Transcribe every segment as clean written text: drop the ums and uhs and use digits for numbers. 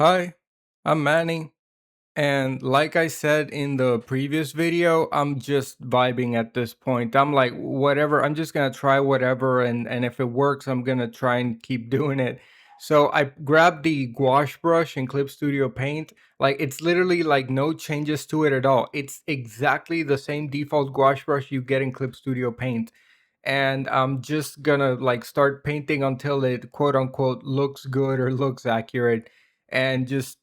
Hi, I'm Manny, and like I said in the previous video, I'm just vibing at this point. I'm like, whatever, I'm just gonna try whatever, and if it works, I'm gonna try and keep doing it. So I grabbed the gouache brush in Clip Studio Paint. Like, it's literally like no changes to it at all. It's exactly the same default gouache brush you get in Clip Studio Paint. And I'm just gonna like start painting until it quote unquote looks good or looks accurate, and just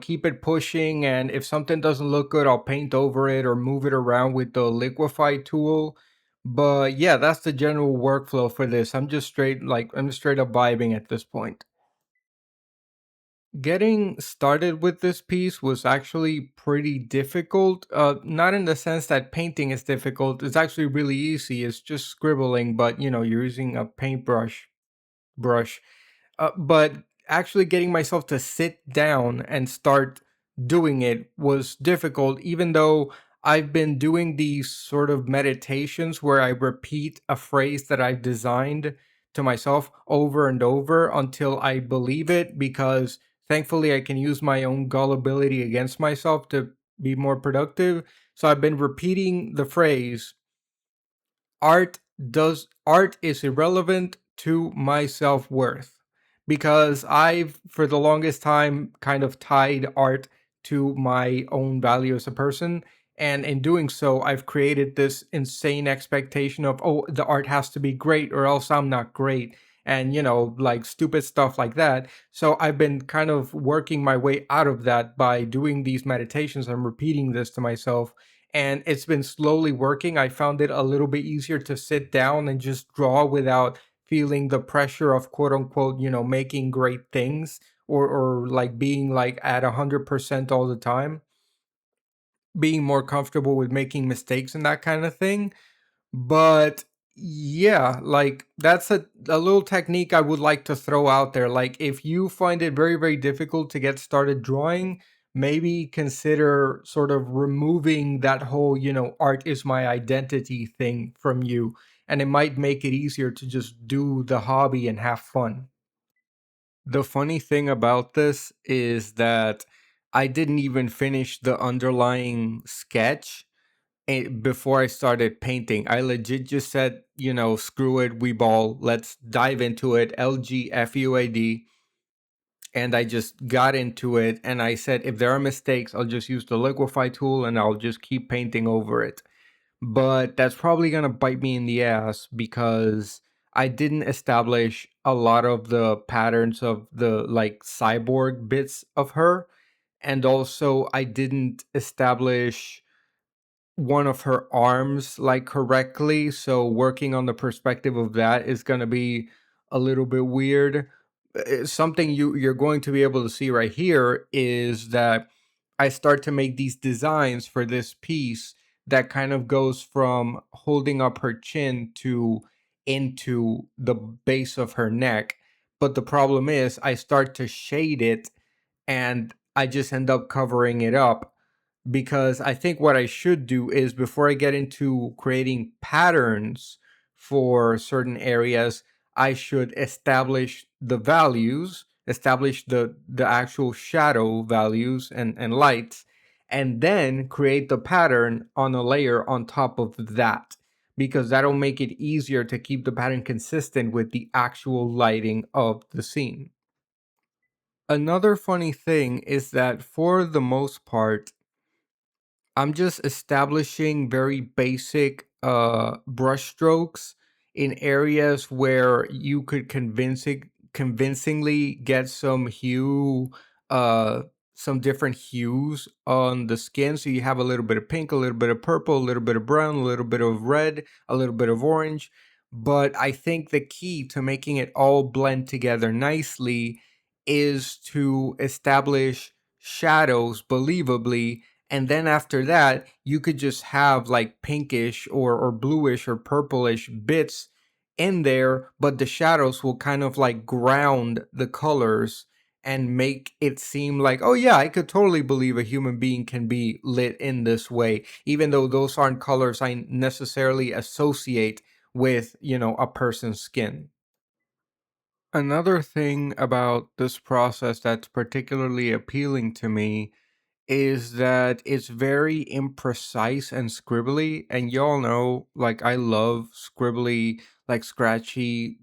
keep it pushing. And if something doesn't look good, I'll paint over it or move it around with the liquify tool. But yeah, that's the general workflow for this. I'm straight up vibing at this point. Getting started with this piece was actually pretty difficult. Not in the sense that painting is difficult. It's actually really easy. It's just scribbling, but you're using a paintbrush brush. But actually getting myself to sit down and start doing it was difficult, even though I've been doing these sort of meditations where I repeat a phrase that I've designed to myself over and over until I believe it, because thankfully I can use my own gullibility against myself to be more productive. So I've been repeating the phrase, art is irrelevant to my self-worth, because I've for the longest time kind of tied art to my own value as a person, and in doing so I've created this insane expectation of, oh, the art has to be great or else I'm not great, and like stupid stuff like that. So I've been kind of working my way out of that by doing these meditations and repeating this to myself, and it's been slowly working. I found it a little bit easier to sit down and just draw without feeling the pressure of quote unquote, making great things, or like being like at 100% all the time, being more comfortable with making mistakes and that kind of thing. But yeah, like that's a little technique I would like to throw out there. Like, if you find it very, very difficult to get started drawing, maybe consider sort of removing that whole, art is my identity thing from you. And it might make it easier to just do the hobby and have fun. The funny thing about this is that I didn't even finish the underlying sketch before I started painting. I legit just said, screw it, we ball, let's dive into it, LGFUAD. And I just got into it, and I said, if there are mistakes, I'll just use the liquify tool and I'll just keep painting over it. But that's probably going to bite me in the ass, because I didn't establish a lot of the patterns of the like cyborg bits of her. And also, I didn't establish one of her arms like correctly, so working on the perspective of that is going to be a little bit weird. Something you're going to be able to see right here is that I start to make these designs for this piece that kind of goes from holding up her chin to into the base of her neck. But the problem is I start to shade it, and I just end up covering it up, because I think what I should do is, before I get into creating patterns for certain areas, I should establish the values, establish the actual shadow values and lights, and then create the pattern on a layer on top of that, because that'll make it easier to keep the pattern consistent with the actual lighting of the scene. Another funny thing is that for the most part, I'm just establishing very basic brush strokes in areas where you could convincingly get uh some different hues on the skin. So you have a little bit of pink, a little bit of purple, a little bit of brown, a little bit of red, a little bit of orange. But I think the key to making it all blend together nicely is to establish shadows believably, and then after that you could just have like pinkish or bluish or purplish bits in there, but the shadows will kind of like ground the colors and make it seem like, oh yeah, I could totally believe a human being can be lit in this way, even though those aren't colors I necessarily associate with, a person's skin. Another thing about this process that's particularly appealing to me is that it's very imprecise and scribbly. And y'all know, like, I love scribbly, like scratchy,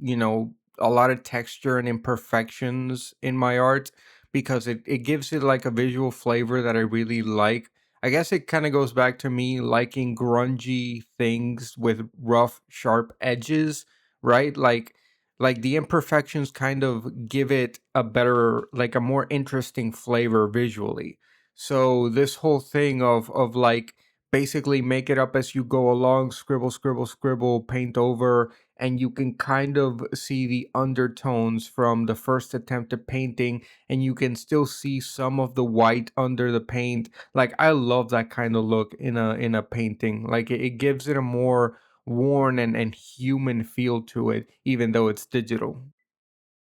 a lot of texture and imperfections in my art because it gives it like a visual flavor that I really like. I guess it kind of goes back to me liking grungy things with rough, sharp edges, right? Like the imperfections kind of give it a better, like a more interesting flavor visually. So this whole thing of like basically make it up as you go along, scribble, scribble, scribble, paint over, and you can kind of see the undertones from the first attempt at painting, and you can still see some of the white under the paint. Like I love that kind of look in a painting. Like it gives it a more worn and human feel to it, even though it's digital.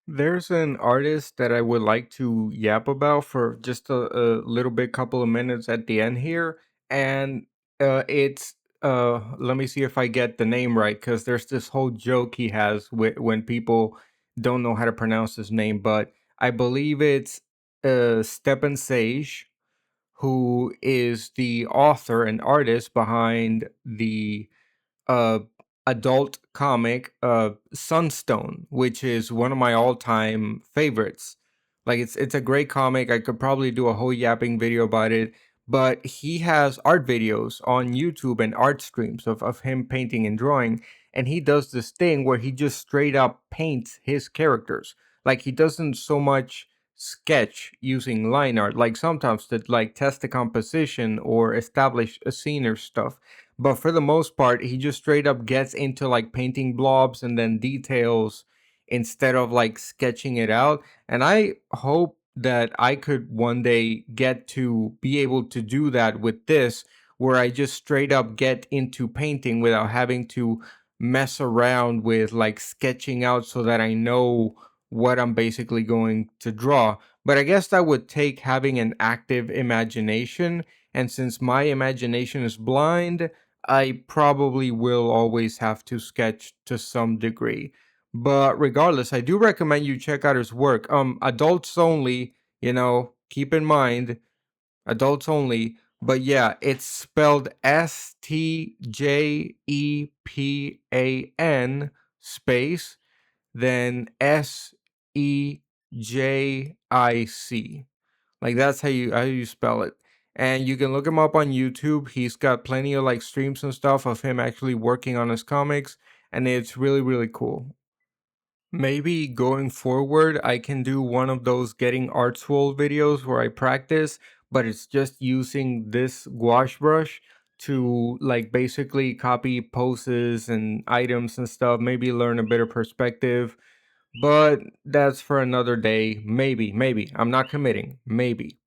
There's an artist that I would like to yap about for just a little bit, couple of minutes at the end here, and it's let me see if I get the name right, because there's this whole joke he has when people don't know how to pronounce his name, but I believe it's Stepan Sage, who is the author and artist behind the uh adult comic Sunstone, which is one of my all-time favorites. Like it's a great comic. I could probably do a whole yapping video about it, but he has art videos on YouTube and art streams of him painting and drawing, and he does this thing where he just straight up paints his characters. Like he doesn't so much sketch using line art like sometimes to like test the composition or establish a scene or stuff, but for the most part, he just straight up gets into like painting blobs and then details instead of like sketching it out. And I hope that I could one day get to be able to do that with this, where I just straight up get into painting without having to mess around with like sketching out so that I know what I'm basically going to draw. But I guess that would take having an active imagination. And since my imagination is blind, I probably will always have to sketch to some degree. But regardless, I do recommend you check out his work. Adults only, keep in mind, adults only. But yeah, it's spelled Stjepan space, then SejIc. Like that's how you spell it. And you can look him up on YouTube. He's got plenty of like streams and stuff of him actually working on his comics, and it's really really cool. Maybe going forward, I can do one of those getting art swole videos where I practice, but it's just using this gouache brush to like basically copy poses and items and stuff, maybe learn a better perspective. But that's for another day. Maybe. I'm not committing. Maybe.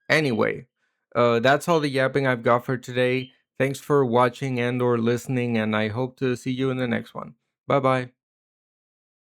Anyway, that's all the yapping I've got for today. Thanks for watching and or listening, and I hope to see you in the next one. Bye bye.